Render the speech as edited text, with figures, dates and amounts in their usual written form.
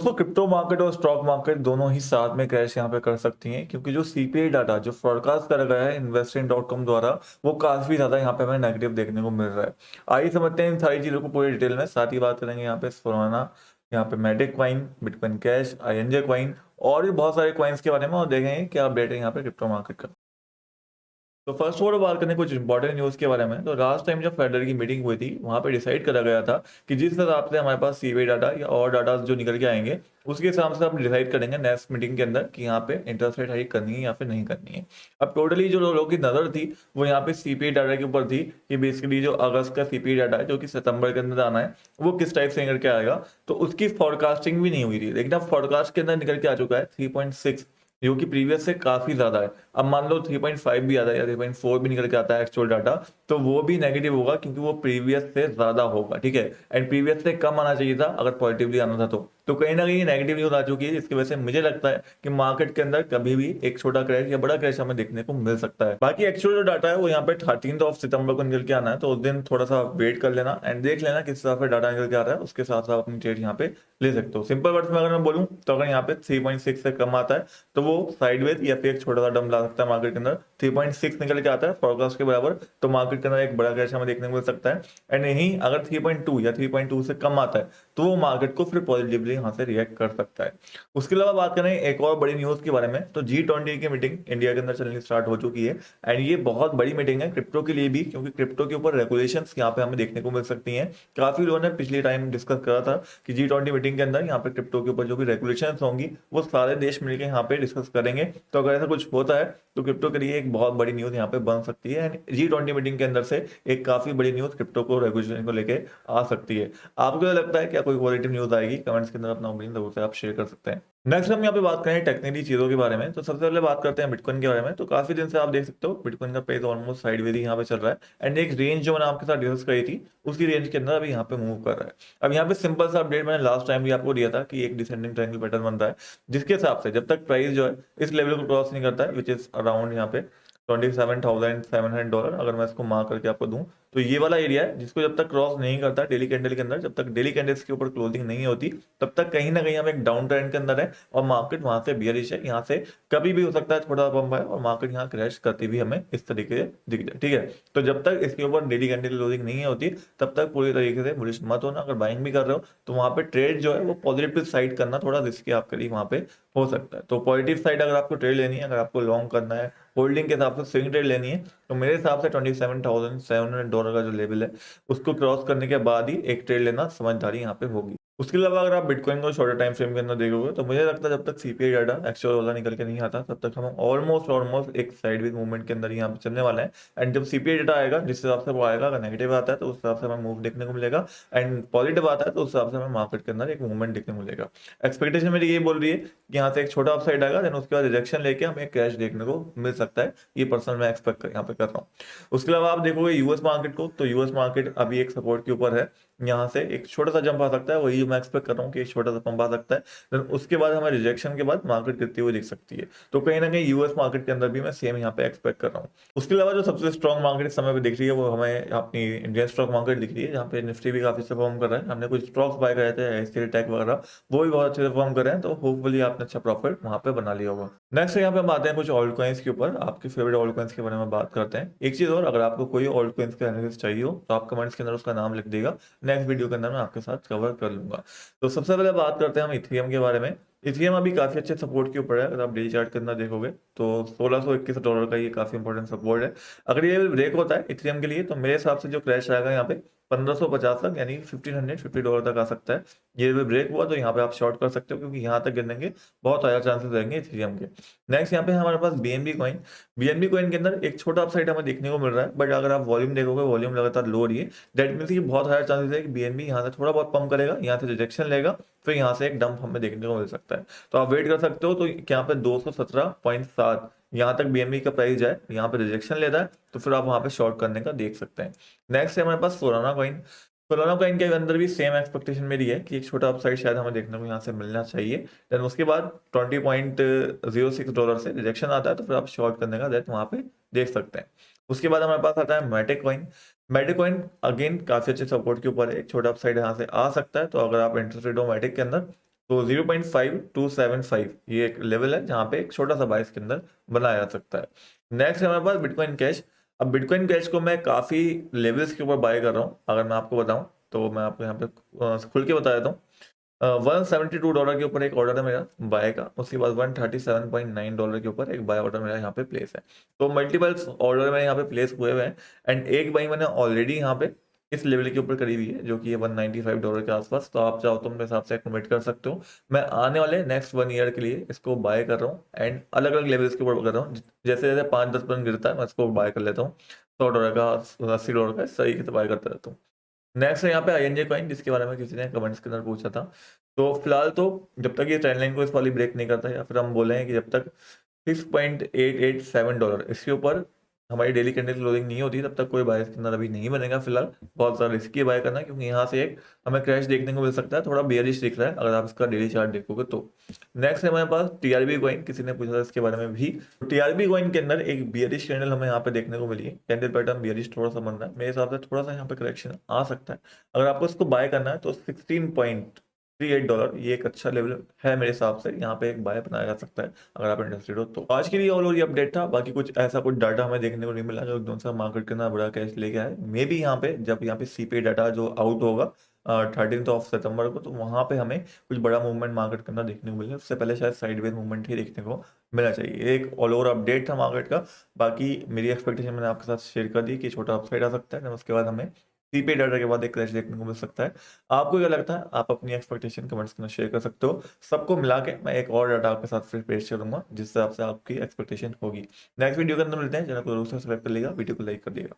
दोस्तों crypto market और stock market दोनों ही साथ में क्रैश यहाँ पे कर सकती हैं क्योंकि जो सीपीआई डाटा जो फोरकास्ट करा गया है इन्वेस्टिंग.com द्वारा वो काफी ज्यादा यहाँ पे हमें नेगेटिव देखने को मिल रहा है। आइए समझते हैं इन सारी चीजों को पूरी डिटेल में, साथ ही बात करेंगे यहाँ पे सोलाना, यहाँ पे Matic coin, bitcoin cash, INJ coin और भी बहुत सारे क्वाइंस के बारे में और देखेंगे क्या अपडेट है यहाँ पे क्रिप्टो मार्केट का। तो फर्स्ट ऑफ ऑल बात करने कुछ इंपॉर्टेंट न्यूज़ के बारे में। तो लास्ट टाइम जब फेडरल की मीटिंग हुई थी वहां पे डिसाइड करा गया था कि जिस हिसाब से हमारे पास सीबीआई डाटा या और डाटा जो निकल के आएंगे उसके हिसाब से हम डिसाइड करेंगे नेक्स्ट मीटिंग के अंदर कि यहाँ पे इंटरेस्ट रेट हाइक करनी है या फिर नहीं करनी है। अब टोटली जो लोगों की नजर थी वो यहाँ पे सीपीआई डाटा के ऊपर थी कि बेसिकली जो अगस्त का सीपीआई डाटा है जो कि सितंबर के अंदर आना है वो किस टाइप से निकल के आएगा। तो उसकी फॉरकास्टिंग भी नहीं हुई थी, लेकिन अब फॉरकास्ट के अंदर निकल के आ चुका है 3.6 जो कि प्रीवियस से काफी ज्यादा है। अब मान लो 3.5 भी आता है या 3.4 भी निकल के आता है एक्चुअल डाटा, तो वो भी नेगेटिव होगा क्योंकि वो प्रीवियस से ज्यादा होगा। ठीक है, एंड प्रीवियस से कम आना चाहिए था अगर पॉजिटिवली आना था तो कहीं ना कहीं नेगेटिव न्यूज आ चुकी है, जिसकी वजह से मुझे लगता है कि मार्केट के अंदर कभी भी एक छोटा क्रैश या बड़ा क्रैश हमें देखने को मिल सकता है। बाकी एक्चुअल जो डाटा है वो यहाँ पे 13 सितंबर को निकल के आना है, तो उस दिन थोड़ा सा वेट कर लेना एंड देख लेना किस हिसाब से डाटा निकल के आ रहा है, उसके साथ साथ अपनी ट्रेड यहाँ पे ले सकते हो। सिंपल वर्ड्स में अगर मैं बोलूँ तो अगर यहाँ पे 3.6 से कम आता है तो वो साइडवेज या फिर एक छोटा सा डंप ला सकता है मार्केट के अंदर। 3.6 निकल के आता है फोरकास्ट के बराबर तो मार्केट के अंदर एक बड़ा क्रैश हमें देखने को मिल सकता है। एंड यही अगर 3.2 या 3.2 से कम आता है तो वो मार्केट को फिर पॉजिटिवली यहाँ से रिएक्ट कर सकता है। उसके अलावा बात करें एक और बड़ी न्यूज के बारे में, तो G20 की मीटिंग इंडिया के अंदर चलनी स्टार्ट हो चुकी है एंड ये बहुत बड़ी मीटिंग है क्रिप्टो के लिए भी, क्योंकि क्रिप्टो के ऊपर रेगुलेशंस यहाँ पे हमें देखने को मिल सकती हैं। काफी लोगों ने पिछले टाइम डिस्कस करा था कि G20 मीटिंग के अंदर यहाँ पे क्रिप्टो के ऊपर जो भी रेगुलेशंस होंगी वो सारे देश मिलकर यहाँ पे डिस्कस करेंगे। तो अगर ऐसा कुछ होता है तो क्रिप्टो के लिए एक बहुत बड़ी न्यूज यहाँ पे बन सकती है एंड G20 मीटिंग के अंदर से एक काफी बड़ी न्यूज क्रिप्टो को रेगुलेशन को लेके आ सकती है। आपको क्या लगता है, क्या कोई पॉजिटिव न्यूज आएगी? कमेंट्स के अंदर अपना ओपिनियन लोगों से आप शेयर कर सकते हैं। नेक्स्ट हम यहाँ पे बात करें टेक्निकली चीजों के बारे में, तो सबसे पहले बात करते हैं बिटकॉइन के बारे में। तो काफी दिन से आप देख सकते हो बिटकॉइन का प्राइस ऑलमोस्ट साइडवेज ही यहाँ पे चल रहा है एंड एक रेंज जो मैंने आपके साथ डिस्कस करी थी उसी रेंज के अंदर अभी यहाँ पे मूव कर रहा है। अब यहाँ पे सिंपल सा अपडेट मैंने लास्ट टाइम भी आपको दिया था कि एक डिसेंडिंग ट्रायंगल पैटर्न बन रहा है, जिसके हिसाब से जब तक प्राइस जो है इस लेवल को क्रॉस नहीं करता है विच इज अराउंड यहाँ पे $27,700, अगर मैं इसको मार्क करके आपको दूं तो ये वाला एरिया है जिसको जब तक क्रॉस नहीं करता डेली कैंडल के अंदर, जब तक डेली कैंडल्स के ऊपर क्लोजिंग नहीं होती तब तक कहीं ना कहीं हम एक डाउन ट्रेंड के अंदर है और मार्केट वहां से बियरिश है। यहाँ से कभी भी हो सकता है छोटा पंप है और मार्केट यहाँ क्रैश करती भी हमें इस तरीके से दिख जाए। ठीक है, तो जब तक इसके ऊपर डेली कैंडल क्लोजिंग नहीं होती तब तक पूरी तरीके से बुलिश मत होना। अगर बाइंग भी कर रहे हो तो वहां पे ट्रेड जो है वो पॉजिटिव साइड करना थोड़ा रिस्की आपके लिए वहां पे हो सकता है। तो पॉजिटिव साइड अगर आपको ट्रेड लेनी है, अगर आपको लॉन्ग करना है, होल्डिंग के हिसाब से स्विंग ट्रेड लेनी है, तो मेरे हिसाब से $27,700 का जो लेवल है उसको क्रॉस करने के बाद ही एक ट्रेड लेना समझदारी यहाँ पे होगी। उसके अलावा अगर आप बिटकॉइन को शॉर्टर टाइम फ्रेम के अंदर देखोगे तो मुझे लगता है जब तक सीपीआई डाटा एक्चुअल वाला निकल के नहीं आता तब तक हम ऑलमोस्ट एक साइडवेज मूवमेंट के अंदर यहाँ पे चलने वाला है। एंड जब सीपीआई डाटा आएगा जिस हिसाब से वो आएगा, अगर नेगेटिव आता है तो उस हिसाब से हमें मूव देखने को मिलेगा एंड पॉजिटिव आता है तो उस हिसाब से हमें मार्केट के अंदर एक मूवमेंट देखने को मिलेगा। एक्सपेक्टेशन मेरी ये बोल रही है कि यहाँ से एक छोटा अपसाइड आएगा देन उसके बाद रिजेक्शन लेके हमें कैश देखने को मिल सकता है। ये पर्सनल मैं एक्सपेक्ट यहाँ पे कर रहा हूँ। उसके अलावा आप देखोगे यूएस मार्केट को, तो यूएस मार्केट अभी एक सपोर्ट के ऊपर है, यहाँ से एक छोटा सा जंप आ सकता है, वही मैं एक्सपेक्ट कर रहा हूँ कि एक छोटा सा पंप आ सकता है। देन उसके बाद हमें रिजेक्शन के बाद मार्केट गिरती हुई दिख सकती है, तो कहीं ना कहीं यूएस मार्केट के अंदर भी मैं सेम यहाँ पे एक्सपेक्ट कर रहा हूँ। उसके अलावा जो सबसे स्ट्रॉन्ग मार्केट इस समय पे दिख रही है वो हमें अपनी इंडियन स्टॉक मार्केट दिख रही है, जहाँ पे निफ्टी भी काफी अच्छा परफॉर्म कर रहा है। हमने कुछ स्टॉक्स बाय करे थे एचसीएल टेक वगैरह, वो भी बहुत अच्छे से परफॉर्म कर रहे हैं, तो होपफुली आपने अच्छा प्रॉफिट वहां पे बना लिया होगा। नेक्स्ट यहाँ पे हम आते हैं कुछ ऑल्ट कॉइन्स के ऊपर, आपके फेवरेट ऑल्ट कॉइन्स के बारे में बात करते हैं। एक चीज और, अगर आपको कोई ऑल्ट कॉइन्स का एनालिसिस चाहिए हो तो आप कमेंट्स के अंदर उसका नाम लिख देगा, नेक्स्ट वीडियो के अंदर मैं आपके साथ कवर कर लूंगा। तो सबसे पहले बात करते हैं हम इथेरियम के बारे में। इथेरियम अभी काफी अच्छे सपोर्ट के ऊपर है, अगर आप डेली चार्ट के अंदर देखोगे तो $1621 का ये काफी इंपॉर्टेंट सपोर्ट है। अगर ये ब्रेक होता है इथेरियम के लिए तो मेरे हिसाब से जो क्रैश आएगा यहाँ पे 1550 तक यानी $1550 तक आ सकता है। ये भी ब्रेक हुआ तो यहाँ पे आप शॉर्ट कर सकते हो क्योंकि यहाँ तक गिरने के बहुत हायर चांसेस रहेंगे इथेरियम के। नेक्स्ट यहाँ पे हमारे पास बीएनबी कॉइन, बीएनबी कॉइन के अंदर एक छोटा अपसाइड हमें देखने को मिल रहा है, बट अगर आप वॉल्यूम देखोगे वॉल्यूम लगातार लो रही है, दैट मीन्स कि बहुत हायर चांसेस है कि बीएनबी यहाँ से थोड़ा बहुत पंप करेगा, यहाँ से रिजेक्शन लेगा, फिर यहाँ से एक डंप हमें देखने को मिल सकता है। तो आप वेट कर सकते हो, तो यहाँ पे 217.7 यहाँ तक बीएनबी का प्राइस जाए, यहाँ पे रिजेक्शन लेता है तो फिर आप वहां पे शॉर्ट करने का देख सकते हैं। नेक्स्ट है हमारे पास सोलाना कॉइन। सोलाना कॉइन के अंदर भी सेम एक्सपेक्टेशन मेरी है कि एक छोटा अपसाइड शायद हमें देखने को यहाँ से मिलना चाहिए। देन उसके बाद $20.06 से रिजेक्शन आता है तो फिर आप शॉर्ट करने का देख वहां पे देख सकते हैं। उसके बाद हमारे पास आता है matic coin. Matic coin again काफी अच्छे सपोर्ट के ऊपर है, एक छोटा अपसाइड यहाँ से आ सकता है, तो अगर आप इंटरेस्टेड हो मेटिक के अंदर तो 0.5275 ये एक लेवल है जहाँ पे एक छोटा सा बाय इसके अंदर बनाया जा सकता है। नेक्स्ट है हमारे पास बिटकॉइन कैश। अब बिटकॉइन कैश को मैं काफ़ी लेवल्स के ऊपर बाय कर रहा हूँ। अगर मैं आपको बताऊँ तो मैं आपको यहाँ पे खुल के बता देता हूँ। $172 के ऊपर एक ऑर्डर है मेरा बाय का, उसके बाद $137.9 के ऊपर एक बाय ऑर्डर मेरा यहाँ पे प्लेस है। तो मल्टीपल्स ऑर्डर मेरे यहाँ पे प्लेस हुए हुए हैं एंड एक बाई मैंने ऑलरेडी यहाँ पे इस लेवल के ऊपर करी हुई है जो कि है $195 के आसपास। तो आप चाहो तो मेरे हिसाब से कन्वर्ट कर सकते हो। मैं आने वाले नेक्स्ट 1 ईयर के लिए इसको बाय कर रहा हूँ एंड अलग अलग लेवल्स के ऊपर कर रहा हूँ। जैसे जैसे 5-10% गिरता है मैं इसको बाय कर लेता हूँ। $100 का, $80 का, इस तरीके से बाय करता रहता हूँ। नेक्स्ट है यहाँ पे INJ कॉइन, जिसके बारे में किसी ने कमेंट्स के अंदर पूछा था। तो फिलहाल तो जब तक ये ट्रेंड लाइन को इस वाली ब्रेक नहीं करता, या फिर हम बोले कि जब तक $6.887 इसके ऊपर हमारी डेली कैंडल क्लोजिंग नहीं होती, तब तक कोई बाय इसके अंदर अभी नहीं बनेगा। फिलहाल बहुत सारा रिस्की बाय करना, क्योंकि यहाँ से एक हमें क्रैश देखने को मिल सकता है, थोड़ा बेयरिश दिख रहा है अगर आप इसका डेली चार्ट देखोगे तो। नेक्स्ट है हमारे पास TRB कॉइन, किसी ने पूछा था इसके बारे में भी। TRB कॉइन के अंदर एक बियरिश कैंडल हमें यहाँ पे देखने को मिली है। कैंडल पैटर्न बियरिश थोड़ा सा बन रहा है, मेरे हिसाब से थोड़ा सा यहाँ पे करेक्शन आ सकता है। अगर आपको इसको बाय करना है तो $16.38 ये एक अच्छा लेवल है मेरे हिसाब से, यहाँ पे एक बाय बनाया जा सकता है अगर आप इंटरेस्टेड हो तो। आज के लिए ऑल ओवर ये अपडेट था। बाकी कुछ ऐसा कुछ डाटा हमें देखने को नहीं मिला जो एकदम से मार्केट के अंदर बड़ा कैश लेके आए। मे बी यहाँ पे जब यहाँ पे CPI डाटा जो आउट होगा 13 सितंबर को, तो वहाँ पे हमें कुछ बड़ा मूवमेंट मार्केट के अंदर देखने को मिले। उससे पहले शायद साइडवेज मूवमेंट ही देखने को मिलना चाहिए। एक ऑल ओवर अपडेट था मार्केट का। बाकी मेरी एक्सपेक्टेशन मैंने आपके साथ शेयर कर दी कि छोटा अपसाइड आ सकता है, उसके बाद हमें CPI डाटा के बाद एक क्रैश देखने को मिल सकता है। आपको क्या लगता है? आप अपनी एक्सपेक्टेशन कमेंट्स के अंदर शेयर कर सकते हो। सबको मिला के मैं एक और डाटा आपके साथ फिर पेश करूंगा जिस हिसाब से आपकी एक्सपेक्टेशन होगी। नेक्स्ट वीडियो के अंदर मिलते हैं। चैनल को जरूर सब्सक्राइब कर लेगा, वीडियो को लाइक कर देगा।